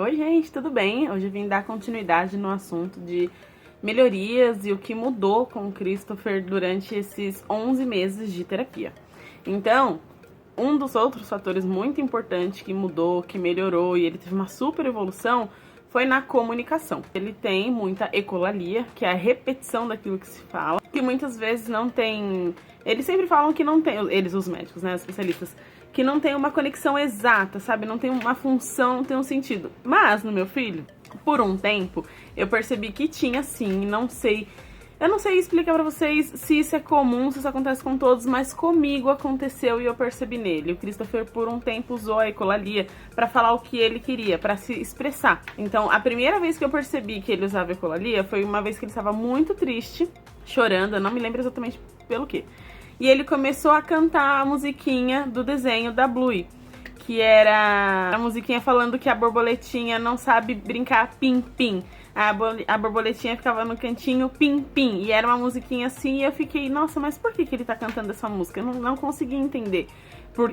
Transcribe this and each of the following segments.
Oi gente, tudo bem? Hoje eu vim dar continuidade no assunto de melhorias e o que mudou com o Christopher durante esses 11 meses de terapia. Então, um dos outros fatores muito importantes que mudou, que melhorou e ele teve uma super evolução foi na comunicação. Ele tem muita ecolalia, que é a repetição daquilo que se fala, que muitas vezes não tem... Eles sempre falam que não tem, eles, os médicos, né, os especialistas, que não tem uma conexão exata, sabe? Não tem uma função, não tem um sentido. Mas no meu filho, por um tempo, eu percebi que tinha sim, não sei... Eu não sei explicar pra vocês se isso é comum, se isso acontece com todos, mas comigo aconteceu e eu percebi nele. O Christopher, por um tempo, usou a ecolalia pra falar o que ele queria, pra se expressar. Então, a primeira vez que eu percebi que ele usava a ecolalia foi uma vez que ele estava muito triste, chorando, eu não me lembro exatamente pelo quê. E ele começou a cantar a musiquinha do desenho da Bluey, que era a musiquinha falando que a borboletinha não sabe brincar pim-pim. A borboletinha ficava no cantinho pim-pim. E era uma musiquinha assim e eu fiquei, nossa, mas por que ele tá cantando essa música? Eu não consegui entender.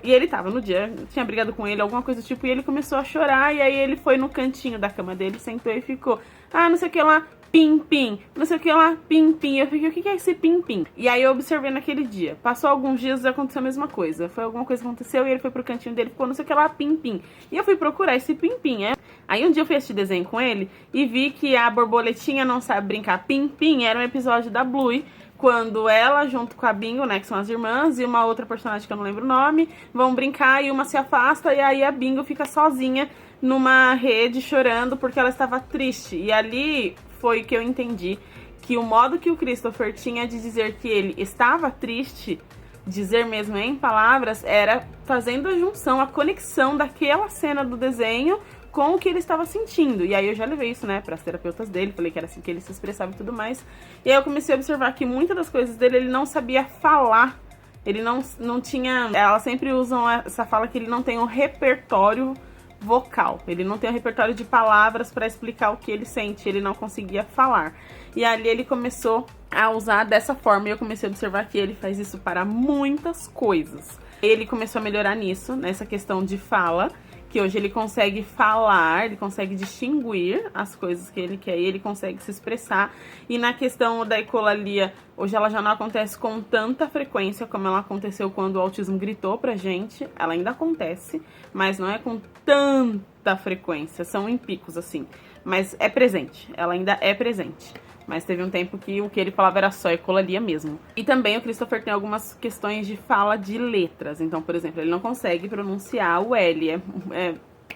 E ele tava no dia, tinha brigado com ele, alguma coisa do tipo, e ele começou a chorar. E aí ele foi no cantinho da cama dele, sentou e ficou, não sei o que lá, pim-pim, não sei o que lá, pim-pim. Eu fiquei, o que é esse pim-pim? E aí eu observei naquele dia. Passou alguns dias e aconteceu a mesma coisa. Foi alguma coisa que aconteceu e ele foi pro cantinho dele, ficou não sei o que lá, pim-pim. E eu fui procurar esse pim-pim, Aí um dia eu fui assistir desenho com ele e vi que a borboletinha não sabe brincar pim-pim era um episódio da Bluey, quando ela, junto com a Bingo, né, que são as irmãs, e uma outra personagem que eu não lembro o nome, vão brincar e uma se afasta e aí a Bingo fica sozinha numa rede chorando porque ela estava triste. E ali foi que eu entendi que o modo que o Christopher tinha de dizer que ele estava triste, dizer mesmo em palavras, era fazendo a junção, a conexão daquela cena do desenho com o que ele estava sentindo. E aí eu já levei isso, né, para as terapeutas dele, falei que era assim que ele se expressava e tudo mais. E aí eu comecei a observar que muitas das coisas dele ele não sabia falar. Ele não tinha... Elas sempre usam essa fala que ele não tem um repertório vocal. Ele não tem um repertório de palavras para explicar o que ele sente. Ele não conseguia falar. E ali ele começou a usar dessa forma e eu comecei a observar que ele faz isso para muitas coisas. Ele começou a melhorar nisso, nessa questão de fala, que hoje ele consegue falar, ele consegue distinguir as coisas que ele quer e ele consegue se expressar. E na questão da ecolalia, hoje ela já não acontece com tanta frequência como ela aconteceu quando o autismo gritou pra gente. Ela ainda acontece, mas não é com tanta frequência, são em picos assim. Mas é presente, ela ainda é presente. Mas teve um tempo que o que ele falava era só ecolalia mesmo. E também o Christopher tem algumas questões de fala de letras. Então, por exemplo, ele não consegue pronunciar o L. É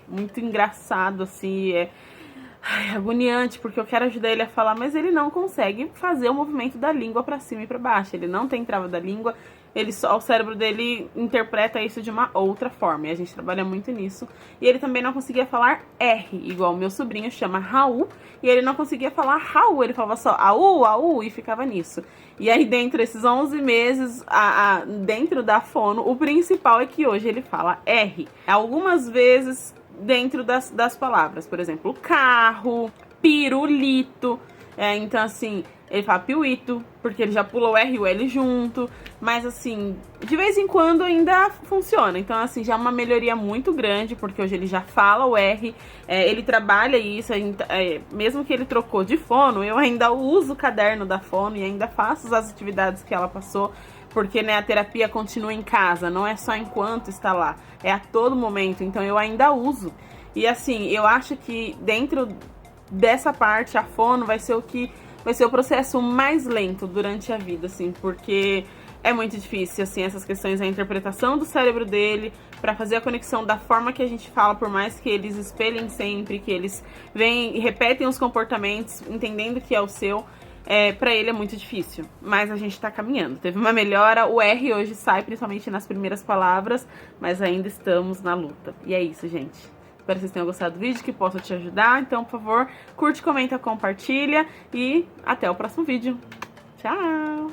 muito engraçado, assim, é agoniante, porque eu quero ajudar ele a falar, mas ele não consegue fazer o movimento da língua pra cima e pra baixo. Ele não tem trava da língua, o cérebro dele interpreta isso de uma outra forma, e a gente trabalha muito nisso. E ele também não conseguia falar R, igual o meu sobrinho chama Raul, e ele não conseguia falar Raul, ele falava só au, au, e ficava nisso. E aí dentro desses 11 meses, dentro da fono, o principal é que hoje ele fala R. Algumas vezes dentro das palavras, por exemplo, carro, pirulito, então assim, ele fala piuito, porque ele já pula o R e o L junto, mas assim, de vez em quando ainda funciona, então assim, já é uma melhoria muito grande, porque hoje ele já fala o R, ele trabalha isso, mesmo que ele trocou de fono, eu ainda uso o caderno da fono e ainda faço as atividades que ela passou, porque, né, a terapia continua em casa, não é só enquanto está lá, é a todo momento, então eu ainda uso. E assim, eu acho que dentro dessa parte, a fono vai ser o processo mais lento durante a vida, assim, porque é muito difícil, assim, essas questões, a interpretação do cérebro dele, pra fazer a conexão da forma que a gente fala, por mais que eles espelhem sempre, que eles vêm e repetem os comportamentos, entendendo que é o seu, pra ele é muito difícil, mas a gente tá caminhando. Teve uma melhora, o R hoje sai principalmente nas primeiras palavras, mas ainda estamos na luta. E é isso, gente. Espero que vocês tenham gostado do vídeo, que possa te ajudar. Então, por favor, curte, comenta, compartilha e até o próximo vídeo. Tchau!